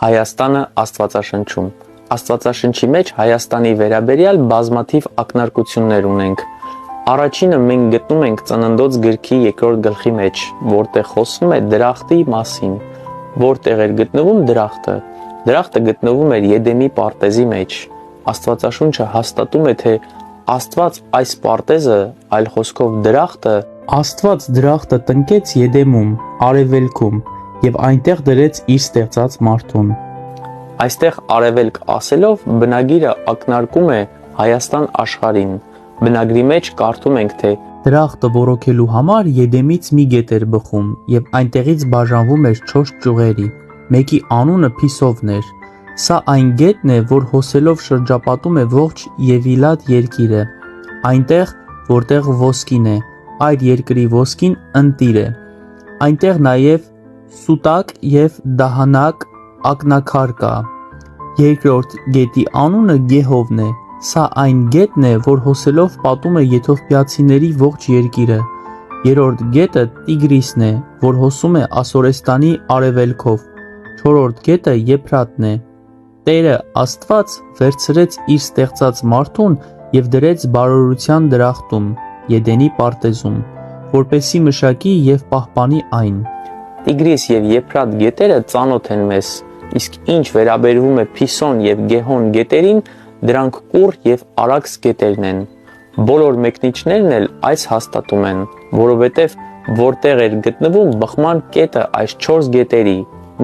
Հայաստանը Աստվածաշնչում։ Աստվածաշնչի մեջ Հայաստանի վերաբերյալ բազմաթիվ ակնարկություններ ունենք։ Առաջինը մենք գտնում ենք Ծննդոց գրքի 2-րդ գլխի մեջ, որտեղ խոսվում է դրախտի մասին։ Որտեղ էր գտնվում դրախտը։ Դրախտը գտնվում էր Եդեմի պարտեզի մեջ։ Աստվածաշունչը հաստատում է, թե Աստված այս պարտեզը, այլ խոսքով դրախտը, Աստված դրախտը տնկեց Եդեմում, արևելքում, եւ այնտեղ դրեց իր ստեղծած մարդուն։ Այստեղ արևելք ասելով բնագիրը ակնարկում է Հայաստան աշխարհին։ Բնագրի մեջ կարդում ենք, թե դրախտը ոռոգելու համար Եդեմից մի գետ էր բխում եւ այնտեղից բաժանվում էր 4 ճյուղերի։ Մեկի անունը Փիսովն էր։ Սա այն գետն է, որ հոսելով շրջապատում է ողջ Եվիլատ երկիրը։ Այնտեղ, որտեղ ոսկին է, այդ երկրի ոսկին ընտիր է։ Այնտեղ նաեւ Սուտակ եւ Դահանակ ակնաքար կա։ Երկրորդ գետի անունը Գեհովն է։ Սա այն գետն է, որ հոսելով պատում է եթովպիացիների ողջ երկիրը։ Երրորդ գետը Տիգրիսն է, որ հոսում է Ասորեստանի արևելքով։ Չորրորդ գետը Եփրատն է։ Տերը Աստված վերցրեց իր ստեղծած մարդուն եւ դրեց բարօրության դրախտում, Եդենի պարտեզում, որպեսի մշակի եւ պահպանի այն։ Տիգրիս եւ Եփրատ գետերը ծանոթ են մեզ, իսկ ինչ վերաբերվում է Փիսոն եւ Գեհոն գետերին, դրանք կուռ եւ արաքս գետերն են։ Բոլոր մեկնիչներն էլ այս հաստատում են, որովհետեւ որտեղ էր գտնվում բխման կետը այս 4 գետերի,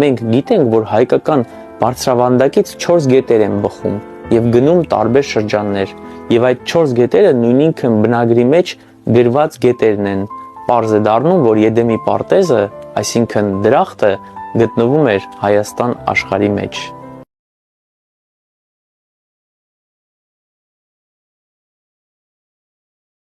մենք գիտենք, որ հայկական բարձրավանդակից 4 գետեր են բխում եւ գնում տարբեր շրջաններ, եւ այդ 4 գետերը նույնինքն բնագրի մեջ գրված գետերն են։ Պարզ է դառնում, որ Եդեմի պարտեզը, այսինքն դրախտը, գտնվում էր Հայաստան աշխարհի մեջ։